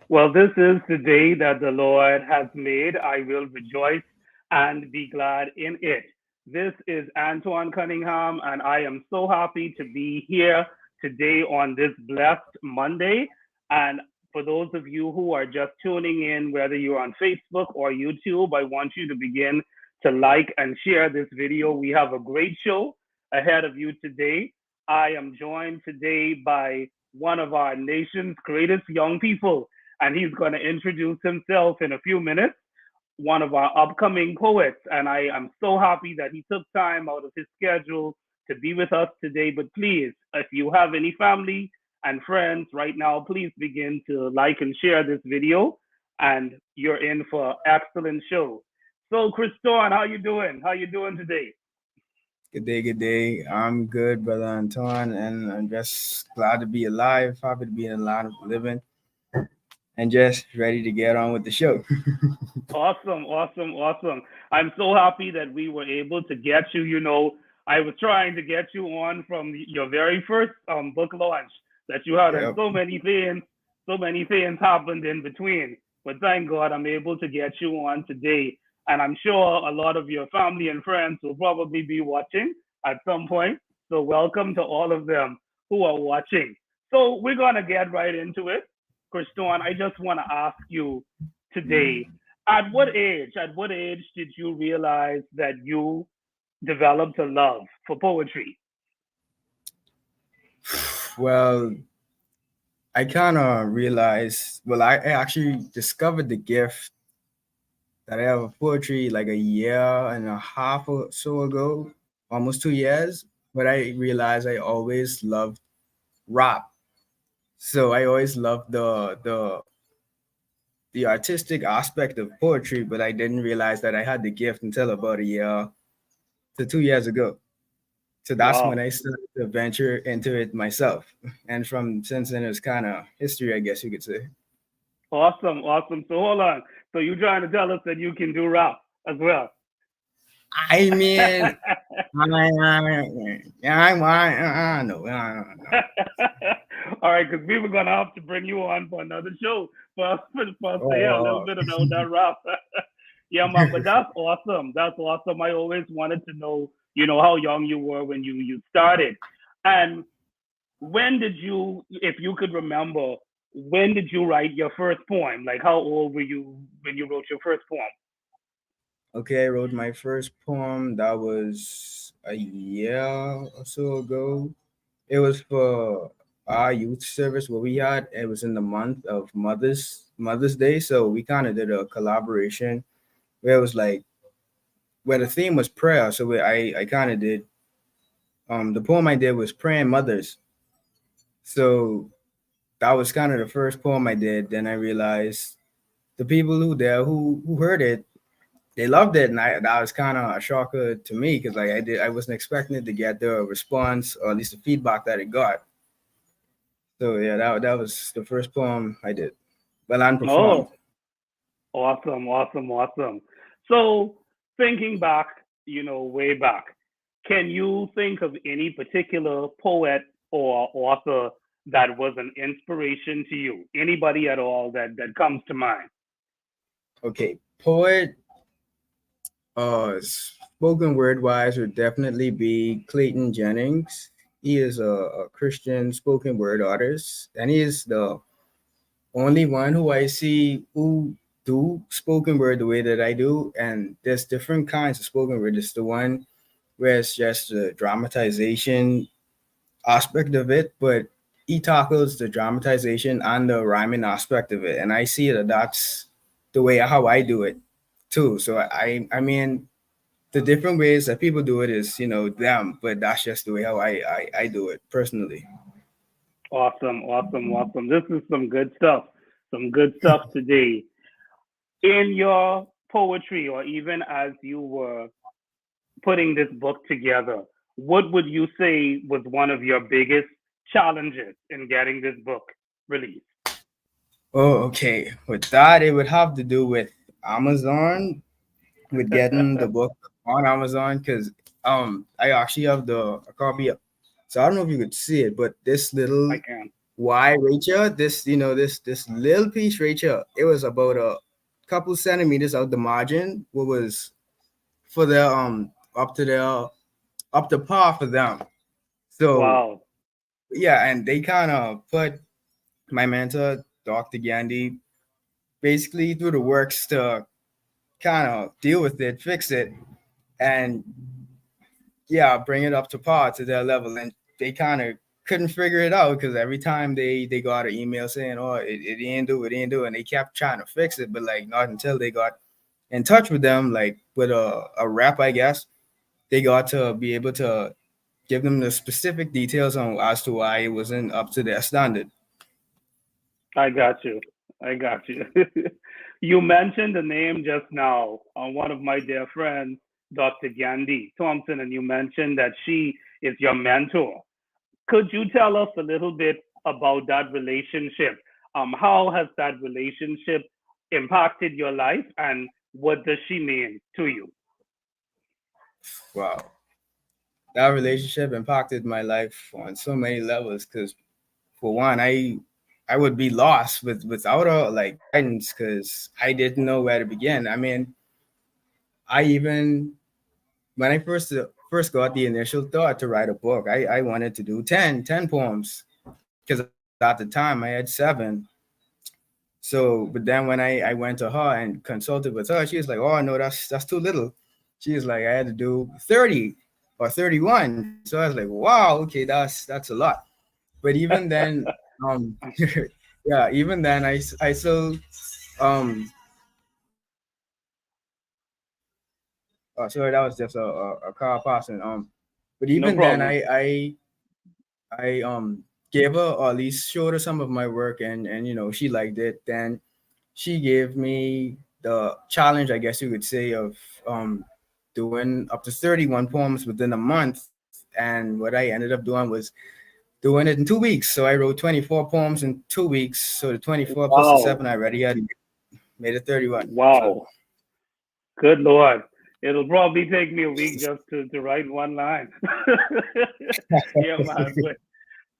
Well, this is the day that the Lord has made. I will rejoice and be glad in it. This is Antoine Cunningham, and I am so happy to be here today on this blessed Monday. And for those of you who are just tuning in, whether you're on Facebook or YouTube, I want you to begin to like and share this video. We have a great show ahead of you today. I am joined today by one of our nation's greatest young people, and he's going to introduce himself in a few minutes. One of our upcoming poets, and I am so happy that he took time out of his schedule to be with us today. But please, if you have any family and friends right now, please begin to like and share this video, and you're in for an excellent show. So, Christon, how you doing? How you doing today? Good day, good day. I'm good, brother Antoine, and I'm just glad to be alive, happy to be in the land of the living, and just ready to get on with the show. Awesome, awesome, awesome. I'm so happy that we were able to get you. I was trying to get you on from your very first book launch that you had, and Yep. so many things happened in between. But thank God I'm able to get you on today. And I'm sure a lot of your family and friends will probably be watching at some point. So welcome to all of them who are watching. So we're gonna get right into it. Christian, I just want to ask you today, at what age did you realize that you developed a love for poetry? Well, I kind of realized, I actually discovered the gift that I have of poetry like a year and a half or so ago, almost 2 years. But I realized I always loved rap. So I always loved the artistic aspect of poetry, but I didn't realize that I had the gift until about a year to 2 years ago. So that's when Wow. I started to venture into it myself. And from since then, it's kind of history, I guess you could say. Awesome, awesome. So hold on. So you're trying to tell us that you can do rap as well? I mean, I know. All right, because we were gonna have to bring you on for another show for us to hear a little Oh, bit about that rap. Yeah, man, but that's awesome. That's awesome. I always wanted to know, how young you were when you started, and when did you, if you could remember, when did you write your first poem? Like, how old were you when you wrote your first poem? okay. I wrote my first poem. That was a year or so ago. It was for our youth service where we had. It was in the month of Mother's Day, so we kind of did a collaboration where it was like where the theme was prayer. So I kind of did the poem I did was praying mothers. So that was kind of the first poem I did. Then I realized the people who heard it, they loved it, and that was kind of a shocker to me because like I wasn't expecting it to get the response or at least the feedback that it got. So yeah, that was the first poem I did. Well, and performed. Oh, awesome, awesome, awesome. So, thinking back, way back, can you think of any particular poet or author that was an inspiration to you? Anybody at all that comes to mind? Okay, poet. Spoken word wise would definitely be Clayton Jennings. He is a Christian spoken word artist, and he is the only one who I see who do spoken word the way that I do. And there's different kinds of spoken word. There's the one where it's just the dramatization aspect of it, but he tackles the dramatization and the rhyming aspect of it. And I see that that's the way how I do it too. So I mean the different ways that people do it is them, but that's just the way how I do it personally. Awesome, awesome, awesome. This is some good stuff. Some good stuff today. In your poetry, or even as you were putting this book together, what would you say was one of your biggest challenges in getting this book released? Oh, okay. With that, it would have to do with Amazon, with getting the book on Amazon, because I actually have the a copy. So I don't know if you could see it, but this I little can. why Rachel? This little piece, Rachel, it was about a couple centimeters out the margin, what was for the up to the up to par for them. So Wow. yeah, and they kind of put my mentor, Dr. Gandhi, basically through the works to kind of deal with it, fix it, and yeah, bring it up to par to their level. And they kind of couldn't figure it out because every time they got an email saying, "Oh, it didn't do, it didn't do," and they kept trying to fix it, but like not until they got in touch with them, like with a rep, I guess, they got to be able to give them the specific details on as to why it wasn't up to their standard. I got you. I got you. You mentioned the name just now on one of my dear friends, Dr. Gandhi Thompson, and you mentioned that she is your mentor. Could you tell us a little bit about that relationship? How has that relationship impacted your life, and what does she mean to you? Wow, that relationship impacted my life on so many levels. Because for one, I would be lost without her like guidance because I didn't know where to begin. I mean, I even when I first got the initial thought to write a book, I wanted to do ten poems because at the time I had 7. So, but then when I went to her and consulted with her, she was like, "Oh no, that's too little." She was like, "I had to do 30 or 31." So I was like, "Wow, okay, that's a lot." But even then, um, yeah, even then, I still um. Oh, sorry, that was just a car passing. But No even then, problem. I gave her or at least showed her some of my work, and she liked it. Then she gave me the challenge, I guess you could say, of doing up to 31 poems within a month. And what I ended up doing was doing it in 2 weeks. So I wrote 24 poems in 2 weeks. So the 24 plus the Wow. 7 I already had made it 31. So Wow. Good Lord. It'll probably take me a week just to write one line. Yeah, man. But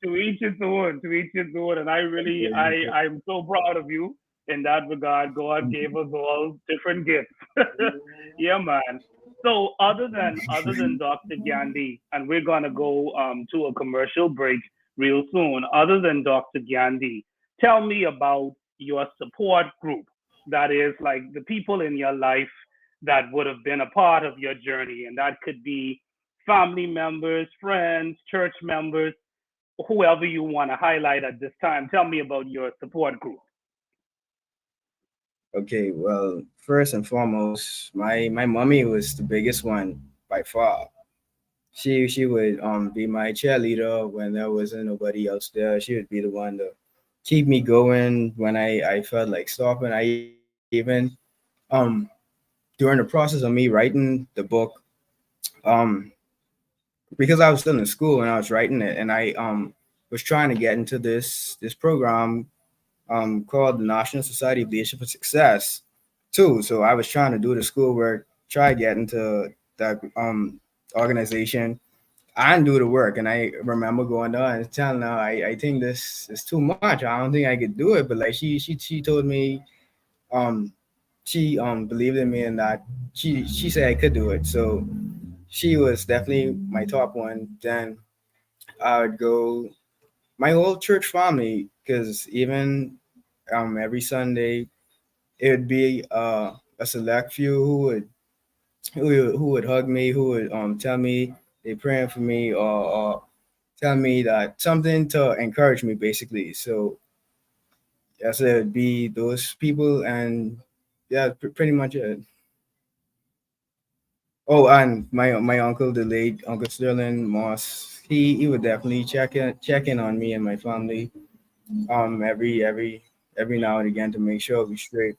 to each his own, to each his own. And I'm so proud of you in that regard. God gave us all different gifts. Yeah, man. So other than Dr. Gandhi, and we're gonna go to a commercial break real soon. Other than Dr. Gandhi, tell me about your support group. That is like the people in your life that would have been a part of your journey, and that could be family members, friends, church members, whoever you want to highlight at this time. Tell me about your support group. okay, well, first and foremost, my mommy was the biggest one by far. She would be my cheerleader when there wasn't nobody else there. She would be the one to keep me going when I felt like stopping. I even um during the process of me writing the book, um because I was still in school when I was writing it, and I was trying to get into this program called the National Society of Leadership and Success too. So I was trying to do the schoolwork, try to get into that organization and do the work. And I remember going down and telling her, I think this is too much. I don't think I could do it. But like she told me, um, she believed in me and that she said I could do it. So she was definitely my top one. Then I would go my whole church family because even every Sunday it would be a select few who would hug me, who would tell me they praying for me, or tell me that something to encourage me, basically. So yes, it would be those people, and yeah, pretty much it. Oh, and my uncle, the late Uncle Sterling Moss, he would definitely check in on me and my family every now and again to make sure we straight,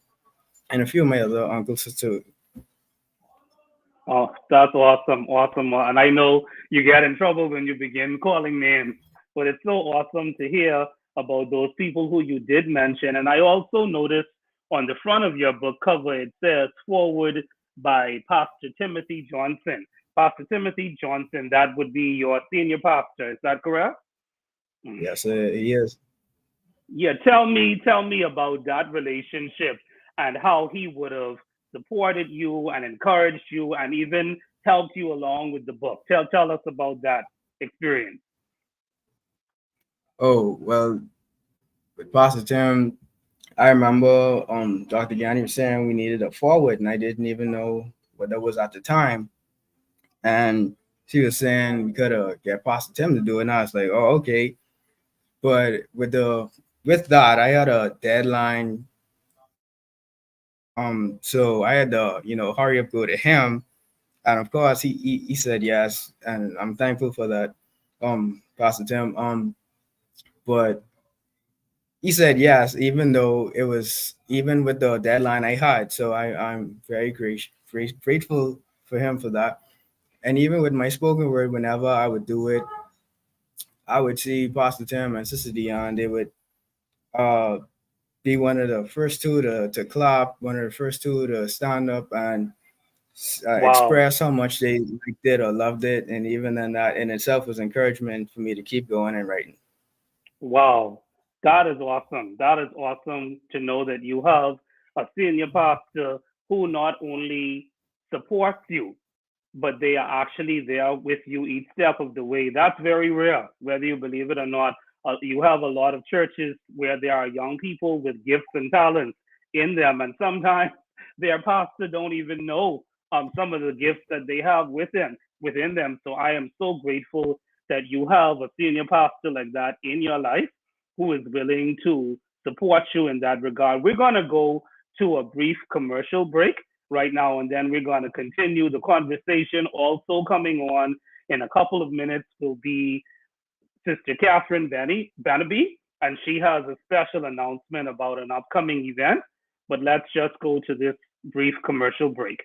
and a few of my other uncles too. Oh, that's awesome, awesome. And I know you get in trouble when you begin calling names, but it's so awesome to hear about those people who you did mention. And I also noticed on the front of your book cover, it says forward by Pastor Timothy Johnson. Pastor Timothy Johnson, that would be your senior pastor. Is that correct? Mm. Yes, he is. Yeah, tell me about that relationship and how he would have supported you and encouraged you and even helped you along with the book. Tell us about that experience. Oh, well, with Pastor Tim, I remember Dr. Gandhi was saying we needed a forward, and I didn't even know what that was at the time. And she was saying we could get Pastor Tim to do it, and I was like, oh, okay. But with that, I had a deadline. So I had to, hurry up, go to him. And of course he said yes, and I'm thankful for that, Pastor Tim. But he said yes, even though it was even with the deadline I had. So I'm very grateful for him for that. And even with my spoken word, whenever I would do it, I would see Pastor Tim and Sister Dion. They would uh, be one of the first two to clap, one of the first two to stand up and Wow. express how much they liked it or loved it. And even then, that in itself was encouragement for me to keep going and writing. Wow. That is awesome. That is awesome to know that you have a senior pastor who not only supports you, but they are actually there with you each step of the way. That's very rare, whether you believe it or not. You have a lot of churches where there are young people with gifts and talents in them, and sometimes their pastor don't even know some of the gifts that they have within them. So I am so grateful that you have a senior pastor like that in your life who is willing to support you in that regard. We're gonna go to a brief commercial break right now, and then we're going to continue the conversation. Also coming on in a couple of minutes will be Sister Katherine Beneby, and she has a special announcement about an upcoming event. But let's just go to this brief commercial break.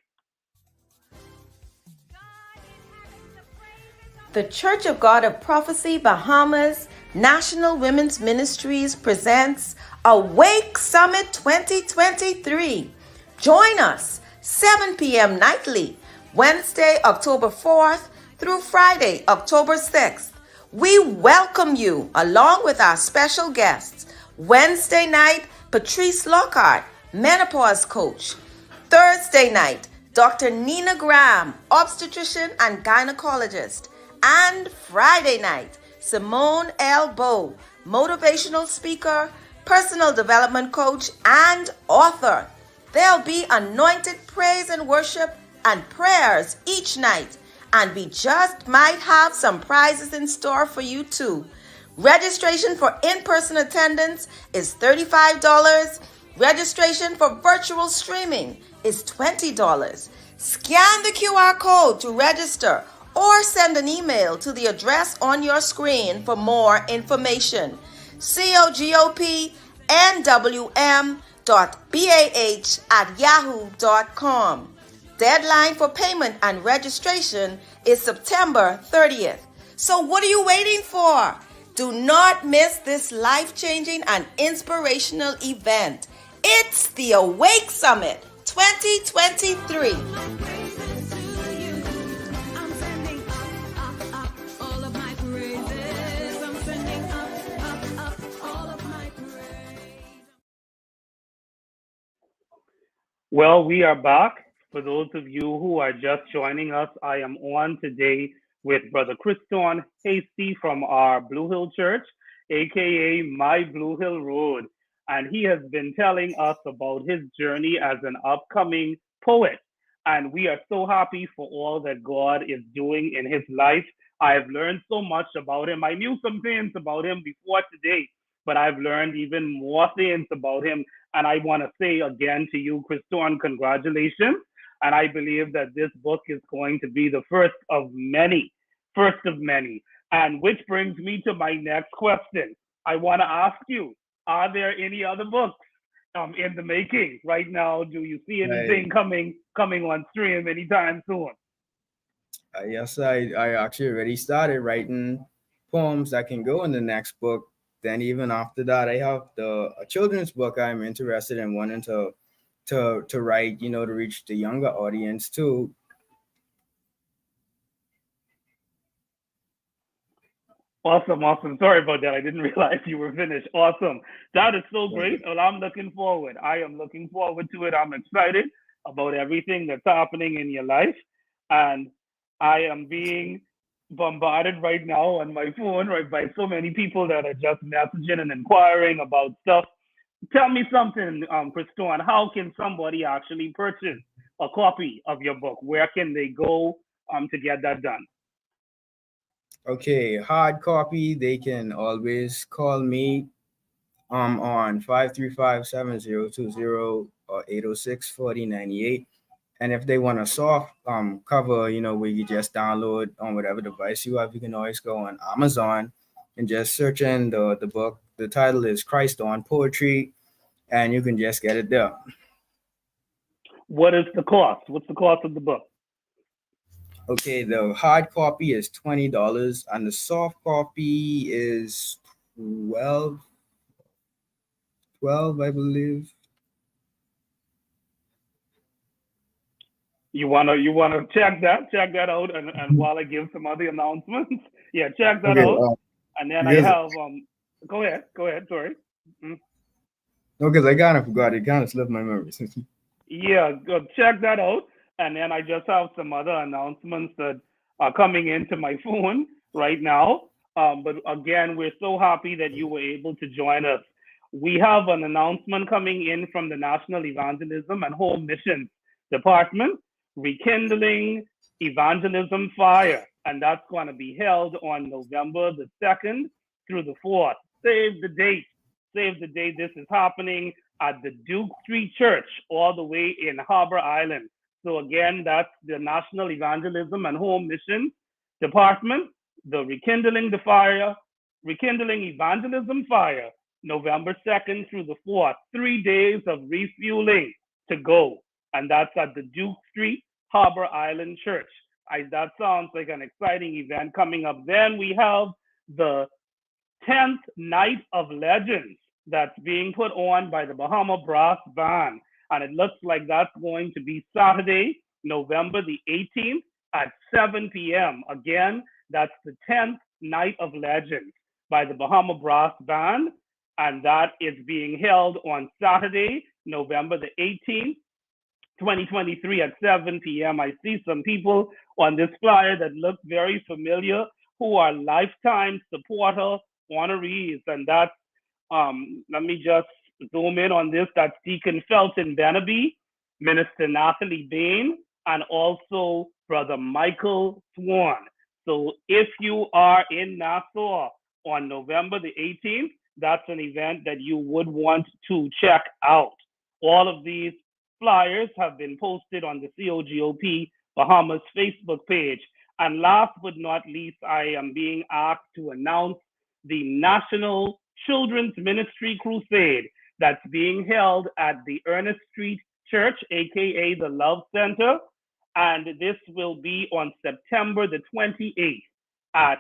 The Church of God of Prophecy Bahamas National Women's Ministries presents Awake Summit 2023. Join us 7 p.m. nightly, Wednesday, October 4th through Friday, October 6th. We welcome you along with our special guests. Wednesday night, Patrice Lockhart, menopause coach. Thursday night, Dr. Nina Graham, obstetrician and gynecologist. And Friday night, Simone L. Bowe, motivational speaker, personal development coach, and author. There'll be anointed praise and worship and prayers each night. And we just might have some prizes in store for you too. Registration for in-person attendance is $35. Registration for virtual streaming is $20. Scan the QR code to register or send an email to the address on your screen for more information. COGOP.BAH@yahoo.com. Deadline for payment and registration is September 30th. So what are you waiting for? Do not miss this life-changing and inspirational event. It's the Awake Summit 2023. Well, we are back. For those of you who are just joining us, I am on today with Brother Christon Hasty from our Blue Hill Church, aka My Blue Hill Road. And he has been telling us about his journey as an upcoming poet. And we are so happy for all that God is doing in his life. I have learned so much about him. I knew some things about him before today, but I've learned even more things about him. And I want to say again to you, Christon, congratulations. And I believe that this book is going to be the first of many. And which brings me to my next question. I want to ask you, are there any other books in the making right now? Do you see anything coming on stream anytime soon? Yes, I actually already started writing poems that can go in the next book. Then even after that, I have a children's book I'm interested in wanting to write, to reach the younger audience too. Awesome, awesome. Sorry about that. I didn't realize you were finished. Awesome. That is so Okay. great. Well, I'm looking forward. I am looking forward to it. I'm excited about everything that's happening in your life. And I am being bombarded right now on my phone, right, by so many people that are just messaging and inquiring about stuff. Tell me something, Christon. How can somebody actually purchase a copy of your book? Where can they go to get that done? Okay, hard copy, they can always call me on 535-7020 or 806-4098. And if they want a soft cover, where you just download on whatever device you have, you can always go on Amazon and just search in the book. The title is Christon Poetry, and you can just get it there. What is the cost? What's the cost of the book? Okay, the hard copy is $20 and the soft copy is 12, I believe. You wanna check that out, and while I give some other announcements, yeah, check that Okay, out. And then I because have go ahead, sorry. Mm. no, because I kind of forgot. It kind of slipped my memory. Yeah, go check that out. And then I just have some other announcements that are coming into my phone right now. But again, we're so happy that you were able to join us. We have an announcement coming in from the National Evangelism and Home Missions Department, rekindling evangelism fire. And that's going to be held on November the 2nd through the 4th. Save the date. Save the date. This is happening at the Duke Street Church, all the way in Harbor Island. So again, that's the National Evangelism and Home Mission Department, the Rekindling Evangelism Fire, November 2nd through the 4th, 3 days of refueling to go. And that's at the Duke Street Harbor Island Church. That sounds like an exciting event coming up. Then we have the 10th Night of Legends that's being put on by the Bahama Brass Band. And it looks like that's going to be Saturday, November the 18th at 7 p.m. Again, that's the 10th Night of Legends by the Bahama Brass Band. And that is being held on Saturday, November the 18th, 2023 at 7 p.m. I see some people on this flyer that look very familiar who are lifetime supporter honorees. And that's, let me just zoom in on this. That's Deacon Felton Beneby, Minister Nathalie Bain, and also Brother Michael Swan. So if you are in Nassau on November the 18th, that's an event that you would want to check out. All of these flyers have been posted on the COGOP Bahamas Facebook page. And last but not least, I am being asked to announce the National Children's Ministry Crusade that's being held at the Ernest Street Church, aka the Love Center. And this will be on September the 28th at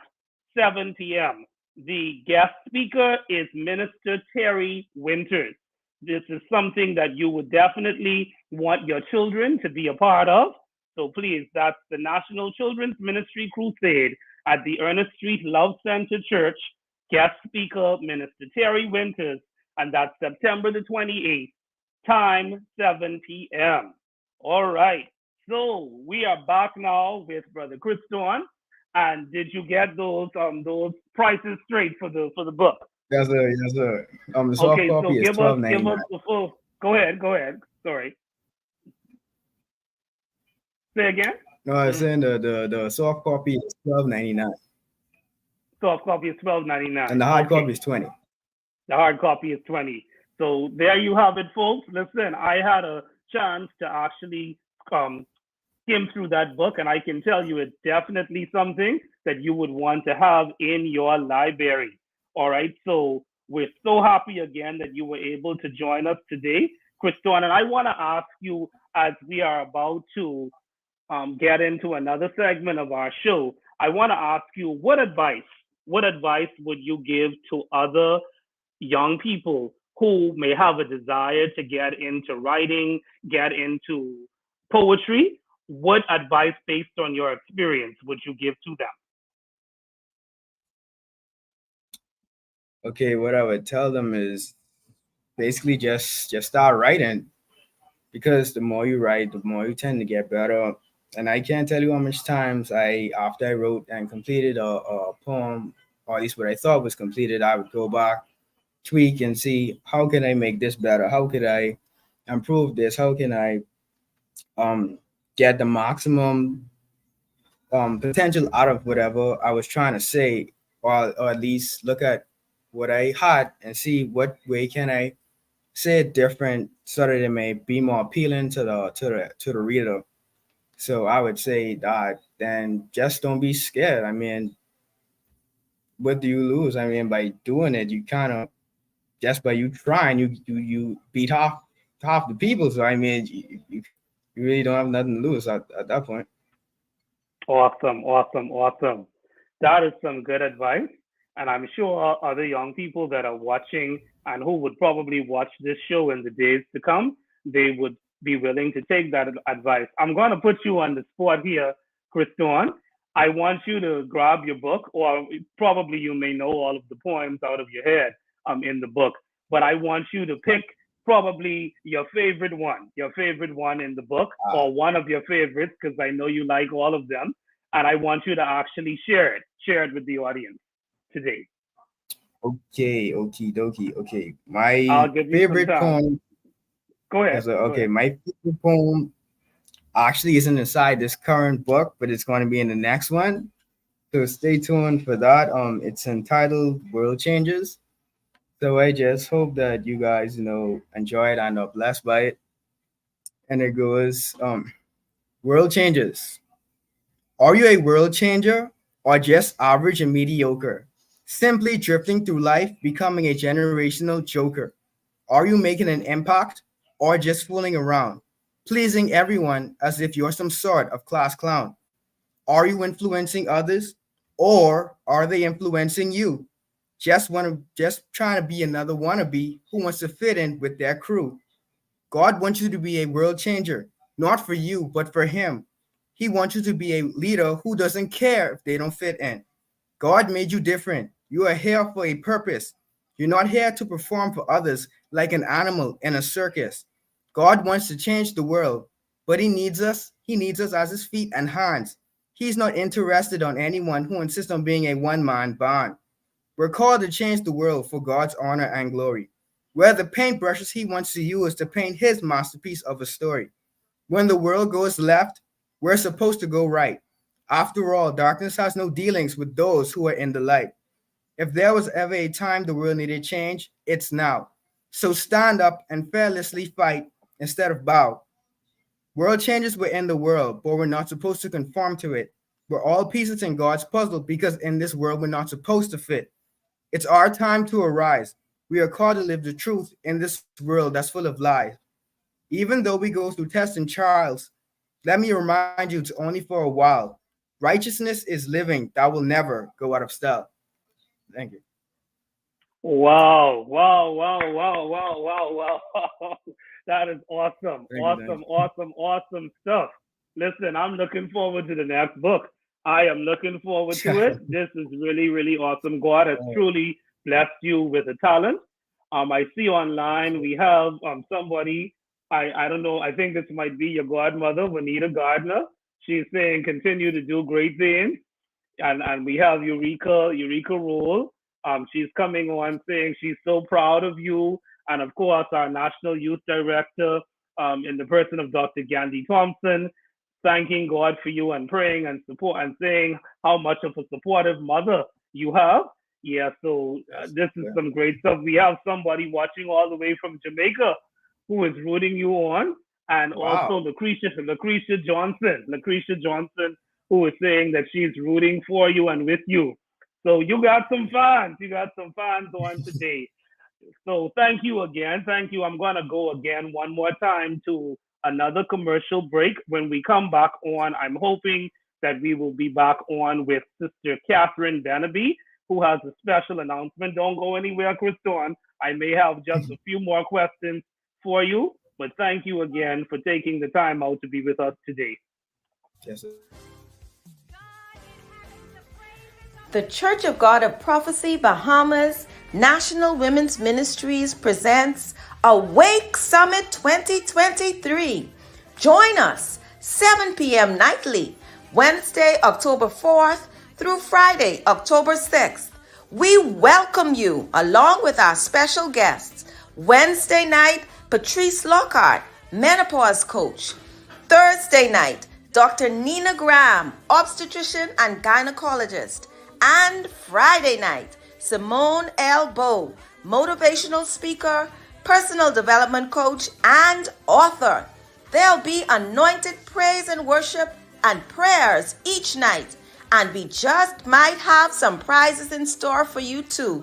7 p.m. The guest speaker is Minister Terry Winters. This is something that you would definitely want your children to be a part of. So please, that's the National Children's Ministry Crusade at the Ernest Street Love Center Church. Guest speaker, Minister Terry Winters, and that's September the 28th, time 7 p.m. All right, so we are back now with Brother Christon. And did you get those prices straight for the book? Yes, sir. Yes, sir. The soft Okay, so copy is give $12.99. us the full. Go ahead. Sorry. Say again. No, I was saying the soft copy is $12.99. Soft copy is $12.99. And the hard copy is $20. The hard copy is $20. So there you have it, folks. Listen, I had a chance to actually skim through that book, and I can tell you it's definitely something that you would want to have in your library. All right. So we're so happy again that you were able to join us today, Christon. And I want to ask you, as we are about to get into another segment of our show, I want to ask you, what advice would you give to other young people who may have a desire to get into writing, get into poetry? What advice, based on your experience, would you give to them? Okay, what I would tell them is basically just start writing, because the more you write, the more you tend to get better. And I can't tell you how much times after I wrote and completed a poem, or at least what I thought was completed, I would go back, tweak, and see how can I make this better? How could I improve this? How can I um get the maximum potential out of whatever I was trying to say, or at least look at what I had and see what way can I say it different so that it may be more appealing to the reader. So I would say that then just don't be scared. I mean, what do you lose? I mean, by doing it, you kind of, just by you trying, you beat half the people. So I mean, you really don't have nothing to lose at that point. Awesome, awesome, awesome. That is some good advice. And I'm sure other young people that are watching and who would probably watch this show in the days to come, they would be willing to take that advice. I'm going to put you on the spot here, Christon. I want you to grab your book, or probably you may know all of the poems out of your head in the book, but I want you to pick probably your favorite one in the book, Ah, or one of your favorites, because I know you like all of them. And I want you to actually share it with the audience today. okay, okie dokie. Okay, my I'll give you some favorite time. poem. Go ahead. Yes, Go okay, ahead. my favorite poem actually isn't inside this current book, but it's going to be in the next one. So stay tuned for that. It's entitled "World Changes." So I just hope that you guys, enjoy it and are blessed by it. And it goes, "World changes. Are you a world changer or just average and mediocre? Simply drifting through life, becoming a generational joker? Are you making an impact or just fooling around, pleasing everyone as if you're some sort of class clown? Are you influencing others or are they influencing you? Just trying to be another wannabe who wants to fit in with their crew. God wants you to be a world changer, not for you, but for him. He wants you to be a leader who doesn't care if they don't fit in. God made you different. You are here for a purpose. You're not here to perform for others like an animal in a circus. God wants to change the world, but he needs us. He needs us as his feet and hands. He's not interested on anyone who insists on being a one-man band. We're called to change the world for God's honor and glory. We're the paintbrushes he wants to use to paint his masterpiece of a story. When the world goes left, we're supposed to go right. After all, darkness has no dealings with those who are in the light. If there was ever a time the world needed change, it's now. So stand up and fearlessly fight instead of bow. World changes were in the world, but we're not supposed to conform to it. We're all pieces in God's puzzle because in this world we're not supposed to fit. It's our time to arise. We are called to live the truth in this world that's full of lies. Even though we go through tests and trials, let me remind you it's only for a while. Righteousness is living that will never go out of style. Thank you. Wow, wow, wow, wow, wow, wow, wow. That is awesome, Thank you. Thank awesome, awesome, awesome stuff. Listen, I'm looking forward to the next book. I am looking forward to it. you. This is really, really awesome. God has truly blessed you with a talent. I see online we have somebody, I don't know, I think this might be your godmother, Juanita Gardner. She's saying continue to do great things. And we have Eureka Rule. She's coming on saying she's so proud of you, and of course our National Youth Director, in the person of Dr. Gandhi Thompson, thanking God for you and praying and support and saying how much of a supportive mother you have. Yeah, so Yes. this is Yeah. some great stuff. We have somebody watching all the way from Jamaica who is rooting you on, and also Wow. Lucretia Johnson, who is saying that she's rooting for you and with you. So you got some fans. You got some fans on today. So thank you again. Thank you. I'm going to go again one more time to another commercial break. When we come back on, I'm hoping that we will be back on with Sister Katherine Beneby, who has a special announcement. Don't go anywhere, Christon. I may have just a few more questions for you, but thank you again for taking the time out to be with us today. Yes. The Church of God of Prophecy Bahamas National Women's Ministries presents Awake Summit 2023. Join us 7 p.m. nightly, Wednesday, October 4th through Friday, October 6th. We welcome you along with our special guests. Wednesday night, Patrice Lockhart, menopause coach. Thursday night, Dr. Nina Graham, obstetrician and gynecologist. And Friday night, Simone L. Bowe, motivational speaker, personal development coach, and author. There'll be anointed praise and worship and prayers each night. And we just might have some prizes in store for you too.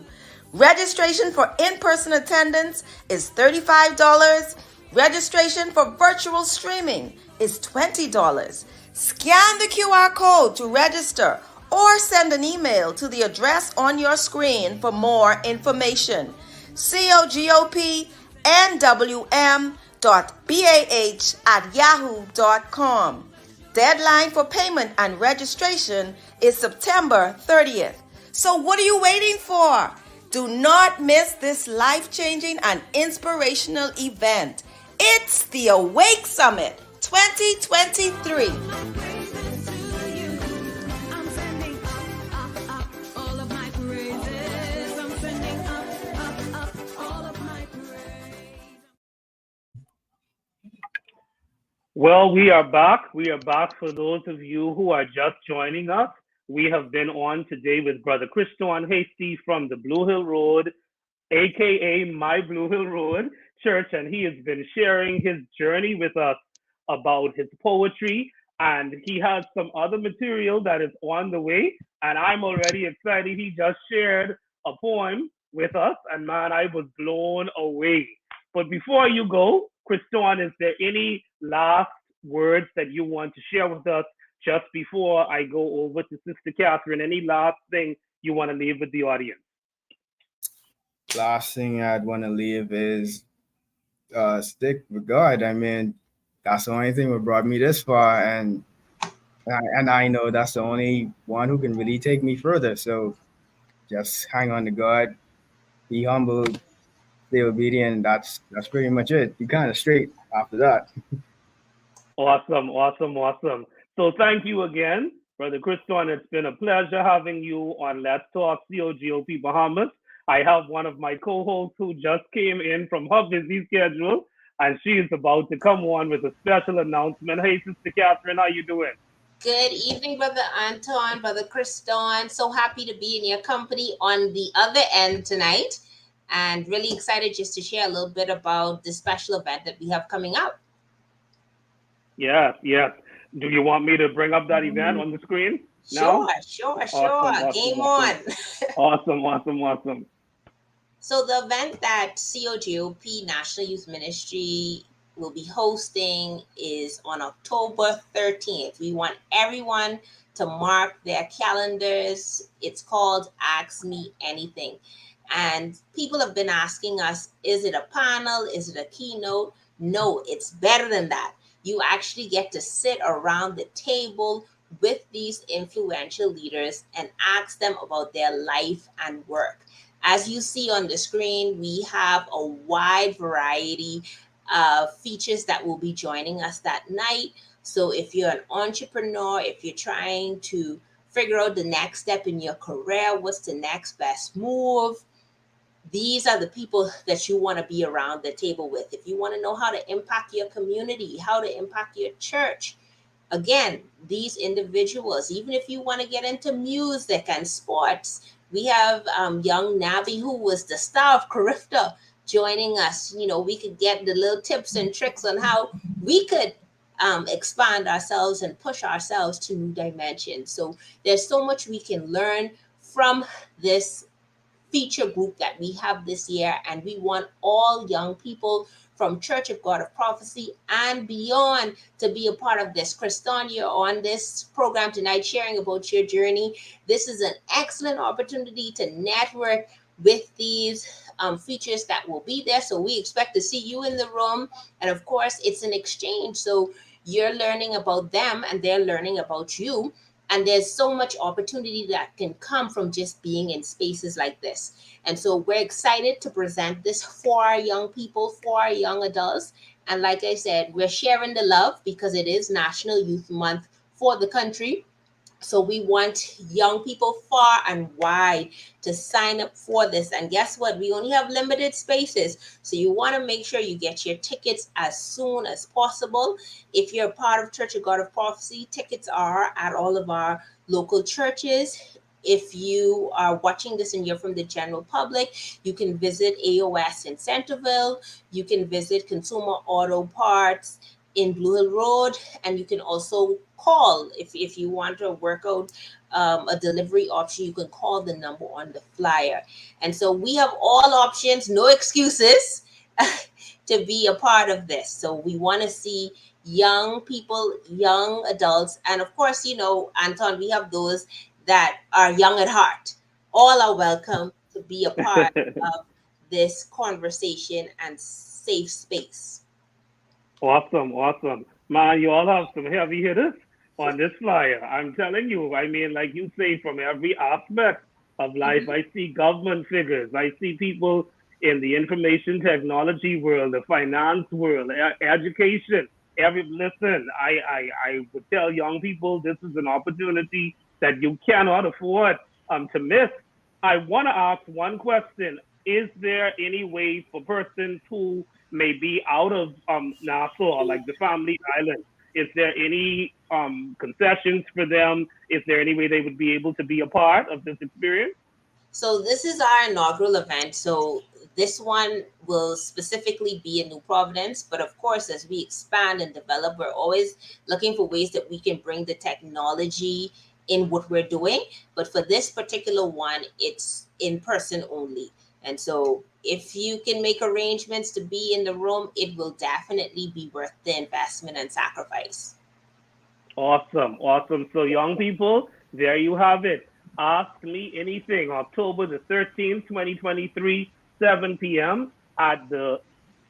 Registration for in-person attendance is $35. Registration for virtual streaming is $20. Scan the QR code to register or send an email to the address on your screen for more information. cogopnwm.bah@yahoo.com. Deadline for payment and registration is September 30th. So what are you waiting for? Do not miss this life-changing and inspirational event. It's the Awake Summit 2023. Well, we are back. We are back for those of you who are just joining us. We have been on today with Brother Christon Hasty from the Blue Hill Road, aka My Blue Hill Road Church, and he has been sharing his journey with us about his poetry, and he has some other material that is on the way, and I'm already excited. He just shared a poem with us, and man, I was blown away. But before you go, Christon, is there any last words that you want to share with us just before I go over to Sister Katherine? Any last thing you want to leave with the audience? Last thing I'd want to leave is stick with God. I mean, that's the only thing that brought me this far, and I know that's the only one who can really take me further. So just hang on to God, be humble, stay obedient. That's pretty much it. Be kind of straight after that. Awesome. So thank you again, Brother Christon. It's been a pleasure having you on Let's Talk COGOP Bahamas. I have one of my co-hosts who just came in from her busy schedule, and she is about to come on with a special announcement. Hey, Sister Katherine, how you doing? Good evening, Brother Antoine, Brother Christon. So happy to be in your company on the other end tonight, and really excited just to share a little bit about the special event that we have coming up. Yes. Do you want me to bring up that event on the screen now? Sure. Awesome, Game on. Awesome. So the event that COGOP National Youth Ministry will be hosting is on October 13th. We want everyone to mark their calendars. It's called Ask Me Anything. And people have been asking us, is it a panel? Is it a keynote? No, it's better than that. You actually get to sit around the table with these influential leaders and ask them about their life and work. As you see on the screen, we have a wide variety of features that will be joining us that night. So if you're an entrepreneur, if you're trying to figure out the next step in your career, what's the next best move, these are the people that you want to be around the table with. If you want to know how to impact your community, how to impact your church, again, these individuals, even if you want to get into music and sports, we have young Navi, who was the star of Carifta, joining us. You know, we could get the little tips and tricks on how we could expand ourselves and push ourselves to new dimensions. So there's so much we can learn from this feature group that we have this year, and we want all young people from Church of God of Prophecy and beyond to be a part of this. Christon, you're on this program tonight sharing about your journey. This is an excellent opportunity to network with these features that will be there. So we expect to see you in the room. And of course, it's an exchange. So you're learning about them and they're learning about you. And there's so much opportunity that can come from just being in spaces like this. And so we're excited to present this for our young people, for our young adults. And like I said, we're sharing the love because it is National Youth Month for the country. So we want young people far and wide to sign up for this. And guess what? We only have limited spaces. So you want to make sure you get your tickets as soon as possible. If you're a part of Church of God of Prophecy, tickets are at all of our local churches. If you are watching this and you're from the general public, you can visit AOS in Centerville. You can visit Consumer Auto Parts in Blue Hill Road, and you can also call if you want to work out a delivery option. You can call the number on the flyer. And so we have all options, no excuses, to be a part of this. So we want to see young people, young adults, and of course, you know, Anton, we have those that are young at heart. All are welcome to be a part of this conversation and safe space. Awesome, awesome. Man, you all have some heavy hitters on this flyer. I'm telling you, I mean, like you say, from every aspect of life, I see government figures, I see people in the information technology world, the finance world, education. Listen, I would tell young people this is an opportunity that you cannot afford to miss. I want to ask one question. Is there any way for persons who may be out of Nassau, like the Family Island? Is there any concessions for them? Is there any way they would be able to be a part of this experience? So this is our inaugural event. So this one will specifically be in New Providence. But of course, as we expand and develop, we're always looking for ways that we can bring the technology in what we're doing. But for this particular one, it's in person only. And so if you can make arrangements to be in the room, it will definitely be worth the investment and sacrifice. Awesome, awesome. So, young people, there you have it. Ask Me Anything, October the 13th, 2023, 7 p.m. at the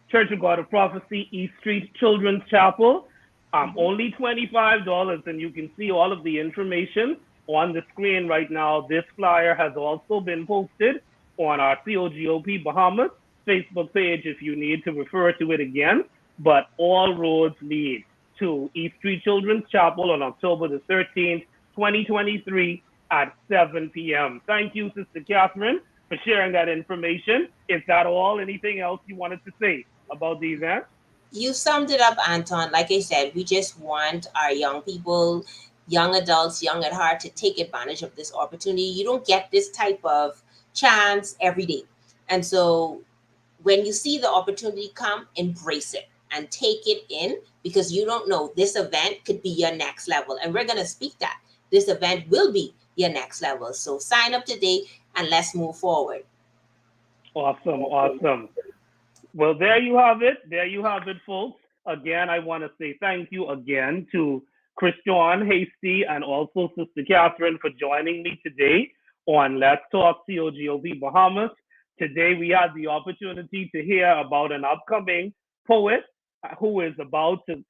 Church of God of Prophecy, East Street Children's Chapel. Only $25, and you can see all of the information on the screen right now. This flyer has also been posted on our COGOP Bahamas Facebook page if you need to refer to it again. But all roads lead to East Street Children's Chapel on October the 13th, 2023 at 7 p.m. Thank you, Sister Katherine, for sharing that information. Is that all? Anything else you wanted to say about the event? You summed it up, Anton. Like I said, we just want our young people, young adults, young at heart to take advantage of this opportunity. You don't get this type of chance every day. And so when you see the opportunity come, embrace it and take it in, because you don't know, this event could be your next level. And we're going to speak that. This event will be your next level. So sign up today and let's move forward. Awesome, awesome. Well, there you have it. There you have it, folks. Again, I want to say thank you again to Christon Hasty and also Sister Katherine for joining me today on Let's Talk COGOP Bahamas. Today, we had the opportunity to hear about an upcoming poet who is about to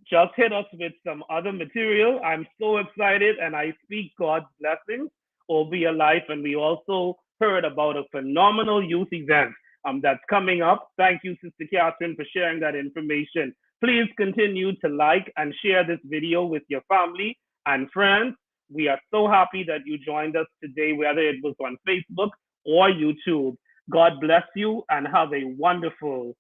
just hit us with some other material. I'm so excited, and I speak God's blessings over your life. And we also heard about a phenomenal youth event that's coming up. Thank you, Sister Katherine, for sharing that information. Please continue to like and share this video with your family and friends. We are so happy that you joined us today, whether it was on Facebook or YouTube. God bless you and have a wonderful